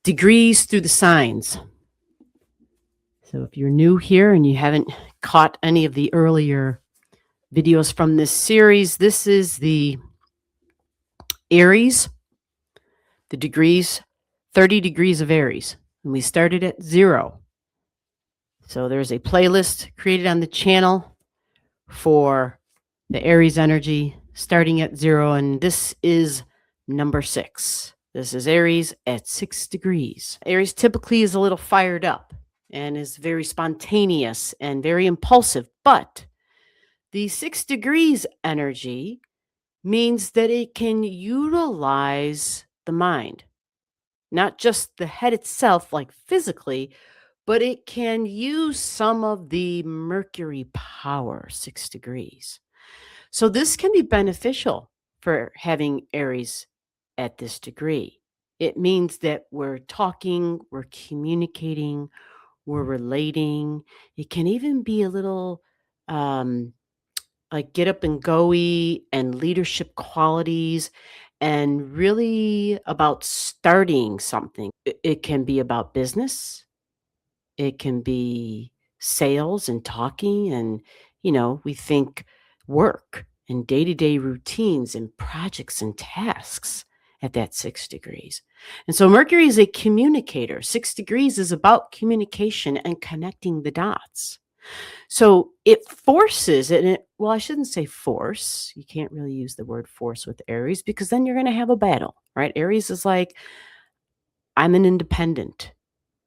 Degrees through the signs. So if you're new here and you haven't caught any of the earlier videos from this series, this is the Aries, the degrees, 30 degrees of Aries. And we started at 0. So there's a playlist created on the channel for the Aries energy starting at 0. And this is number 6. This is Aries at 6 degrees. Aries typically is a little fired up and is very spontaneous and very impulsive. But the 6 degrees energy means that it can utilize the mind, not just the head itself, like physically, but it can use some of the Mercury power, 6 degrees. So this can be beneficial for having Aries at this degree. It means that we're talking, we're communicating, we're relating. It can even be a little like get up and go-y and leadership qualities and really about starting something. It can be about business. It can be sales and talking and, we think work and day-to-day routines and projects and tasks at that 6 degrees. And so Mercury is a communicator. 6 degrees is about communication and connecting the dots. So it forces it. Well, I shouldn't say force. You can't really use the word force with Aries because then you're going to have a battle, right? Aries is like, I'm an independent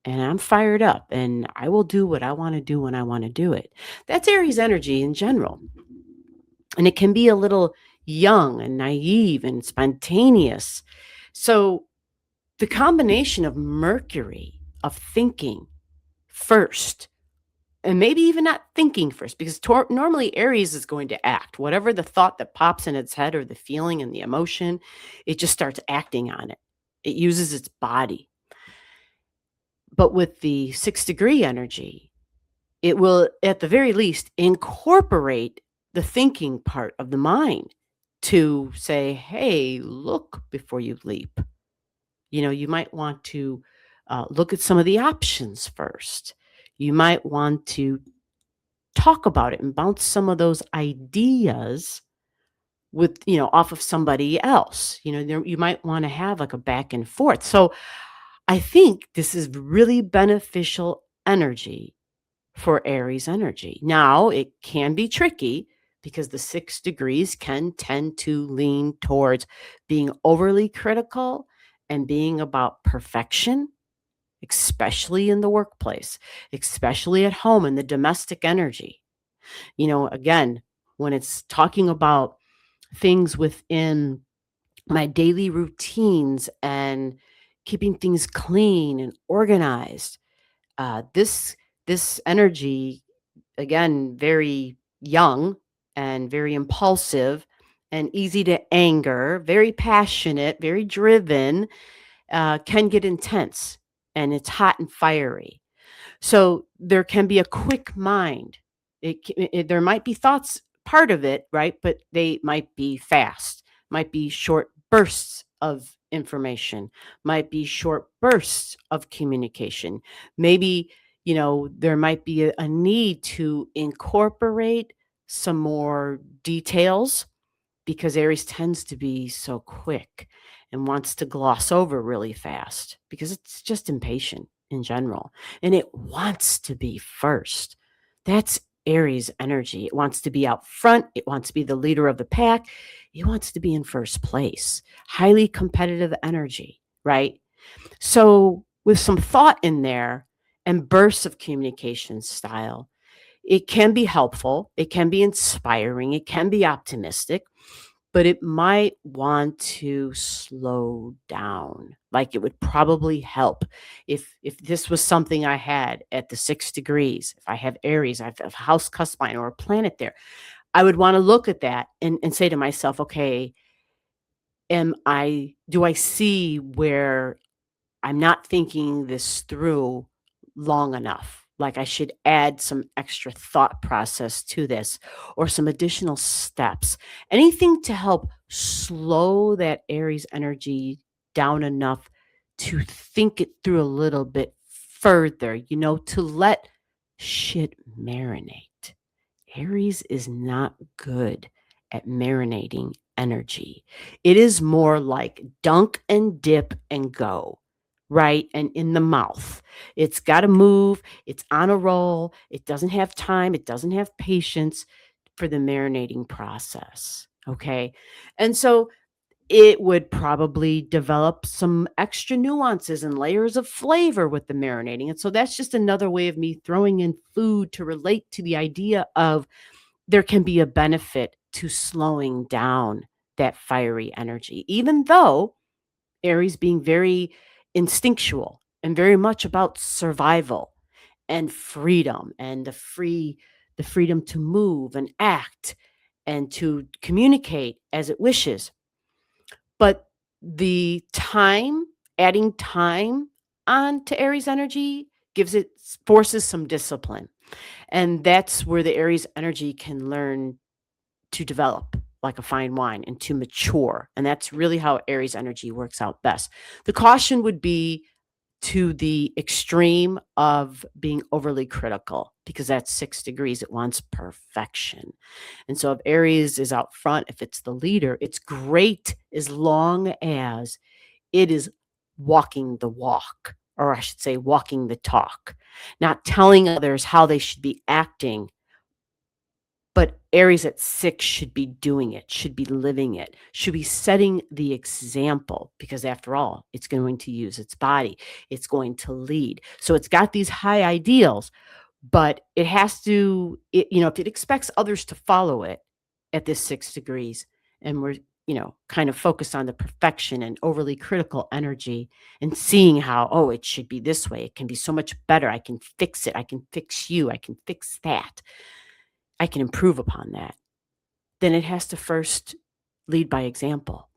and I'm fired up and I will do what I want to do when I want to do it. That's Aries energy in general. And it can be a little young and naive and spontaneous. So the combination of Mercury, of thinking first, and maybe even not thinking first, because normally Aries is going to act. Whatever the thought that pops in its head or the feeling and the emotion, it just starts acting on it. It uses its body. But with the 6 degree energy, it will, at the very least, incorporate the thinking part of the mind to say, hey, look before you leap. You might want to look at some of the options first. You might want to talk about it and bounce some of those ideas with, off of somebody else. You might want to have like a back and forth. So I think this is really beneficial energy for Aries energy. Now, it can be tricky because the 6 degrees can tend to lean towards being overly critical and being about perfection, especially in the workplace, especially at home in the domestic energy. Again, when it's talking about things within my daily routines and keeping things clean and organized, this energy, again, very young and very impulsive and easy to anger, very passionate, very driven, can get intense and it's hot and fiery. So there can be a quick mind. There might be thoughts part of it, right? But they might be fast, might be short bursts of information, might be short bursts of communication. Maybe, there might be a need to incorporate some more details because Aries tends to be so quick and wants to gloss over really fast because it's just impatient in general and it wants to be first. That's Aries energy. It wants to be out front. It wants to be the leader of the pack. It wants to be in first place. Highly competitive energy, right? So with some thought in there and bursts of communication style, it can be helpful. It can be inspiring. It can be optimistic, but it might want to slow down. Like it would probably help if this was something I had at the 6 degrees. If I have Aries, I have a house cusp-line or a planet there, I would want to look at that and say to myself, okay, do I see where I'm not thinking this through long enough? Like I should add some extra thought process to this or some additional steps. Anything to help slow that Aries energy down enough to think it through a little bit further, to let shit marinate. Aries is not good at marinating energy. It is more like dunk and dip and go, right? And in the mouth. It's got to move. It's on a roll. It doesn't have time. It doesn't have patience for the marinating process. Okay. And so it would probably develop some extra nuances and layers of flavor with the marinating. And so that's just another way of me throwing in food to relate to the idea of there can be a benefit to slowing down that fiery energy, even though Aries being very instinctual and very much about survival and freedom and the freedom to move and act and to communicate as it wishes. But the time, adding time onto Aries energy forces some discipline. And that's where the Aries energy can learn to develop like a fine wine and to mature. And that's really how Aries energy works out best. The caution would be to the extreme of being overly critical because that's 6 degrees. It wants perfection. And so if Aries is out front, if it's the leader, it's great as long as it is walking the walk, or I should say, walking the talk, not telling others how they should be acting. But Aries at 6 should be doing it, should be living it, should be setting the example because, after all, it's going to use its body. It's going to lead. So it's got these high ideals, but it has to, if it expects others to follow it at this 6 degrees, and we're, kind of focused on the perfection and overly critical energy and seeing how, oh, it should be this way. It can be so much better. I can fix it. I can fix you. I can fix that. I can improve upon that, then it has to first lead by example.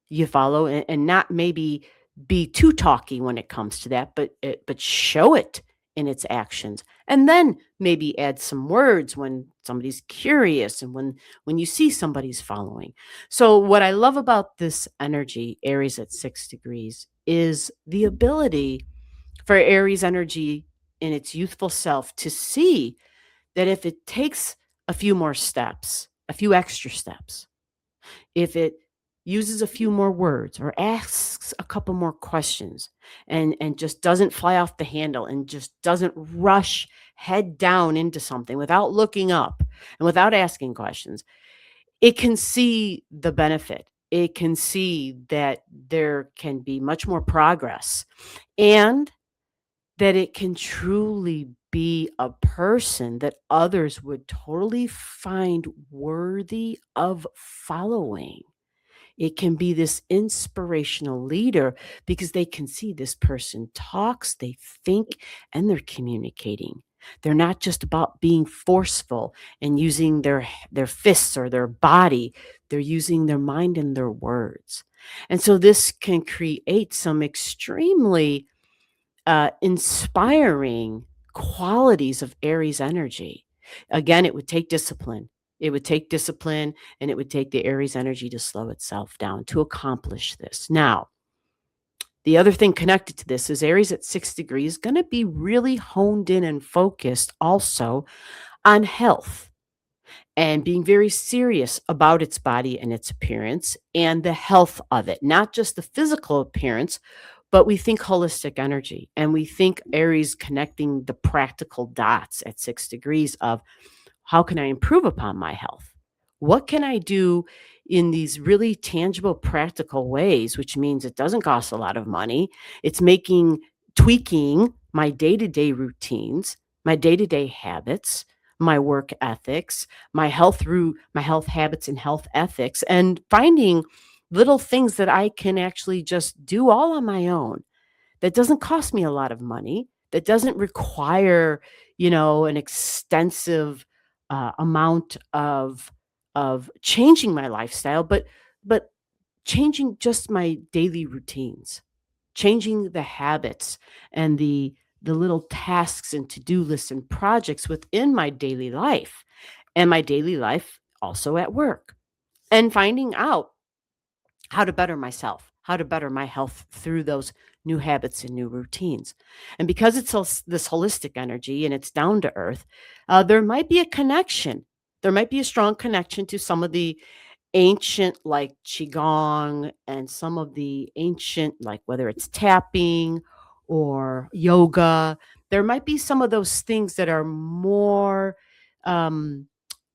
You follow, and not maybe be too talky when it comes to that, but show it in its actions, and then maybe add some words when somebody's curious and when you see somebody's following. So what I love about this energy, Aries at 6 degrees, is the ability for Aries energy in its youthful self to see that if it takes a few more steps, a few extra steps, if it uses a few more words or asks a couple more questions and just doesn't fly off the handle and just doesn't rush head down into something without looking up and without asking questions, it can see the benefit. It can see that there can be much more progress and that it can truly be a person that others would totally find worthy of following. It can be this inspirational leader because they can see this person talks, they think, and they're communicating. They're not just about being forceful and using their fists or their body. They're using their mind and their words. And so this can create some extremely inspiring qualities of Aries energy. Again, it would take discipline. It would take discipline and it would take the Aries energy to slow itself down to accomplish this. Now, the other thing connected to this is Aries at 6 degrees going to be really honed in and focused also on health and being very serious about its body and its appearance and the health of it, not just the physical appearance, but we think holistic energy and we think Aries connecting the practical dots at 6 degrees of how can I improve upon my health? What can I do in these really tangible, practical ways, which means it doesn't cost a lot of money. It's tweaking my day-to-day routines, my day-to-day habits, my work ethics, my health habits and health ethics, and finding little things that I can actually just do all on my own. That doesn't cost me a lot of money. That doesn't require, an extensive amount of changing my lifestyle, but changing just my daily routines, changing the habits and the little tasks and to-do lists and projects within my daily life and my daily life also at work, and finding out how to better myself, how to better my health through those new habits and new routines. And because it's this holistic energy and it's down to earth, there might be a connection. There might be a strong connection to some of the ancient, like qigong, and some of the ancient, like whether it's tapping or yoga. There might be some of those things that are more um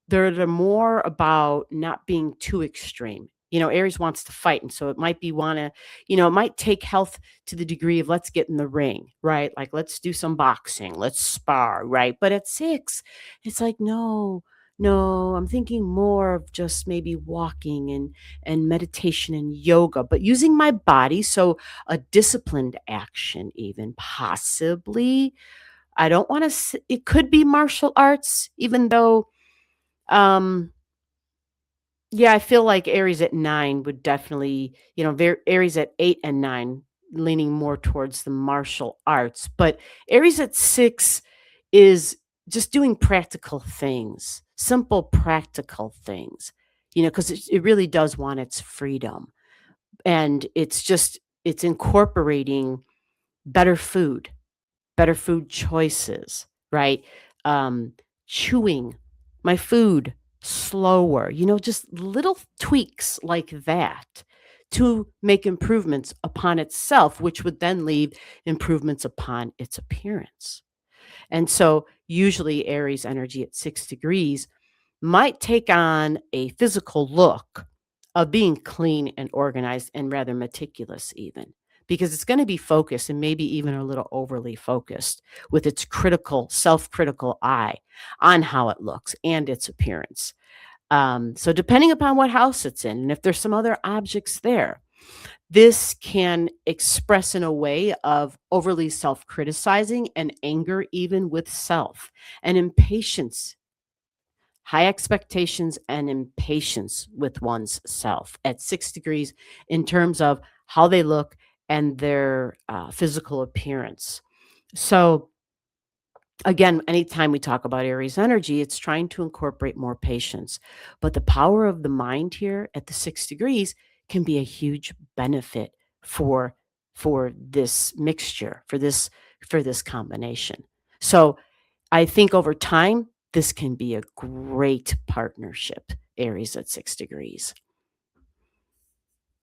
they're more about not being too extreme. Aries wants to fight, and so it might be wanna it might take health to the degree of let's get in the ring, right? Like, let's do some boxing, let's spar, right? But at 6, it's like, "No, no, I'm thinking more of just maybe walking and meditation and yoga, but using my body." So, a disciplined action even, possibly. I don't wanna it could be martial arts, even though, um yeah, I feel like Aries at 9 would definitely, Aries at 8 and 9 leaning more towards the martial arts, but Aries at 6 is just doing practical things, simple practical things, because it really does want its freedom. And it's incorporating better food, better food choices, right? Um, Chewing my food slower, just little tweaks like that to make improvements upon itself, which would then leave improvements upon its appearance. And so, usually, Aries energy at 6 degrees might take on a physical look of being clean and organized and rather meticulous, even because it's going to be focused and maybe even a little overly focused with its self-critical eye on how it looks and its appearance. So, depending upon what house it's in, and if there's some other objects there, this can express in a way of overly self criticizing and anger, even with self, and impatience, high expectations and impatience with one's self at 6 degrees in terms of how they look and their physical appearance. So, again, anytime we talk about Aries energy, it's trying to incorporate more patience. But the power of the mind here at the 6 degrees can be a huge benefit for this mixture, for this combination. So I think over time, this can be a great partnership, Aries at 6 degrees.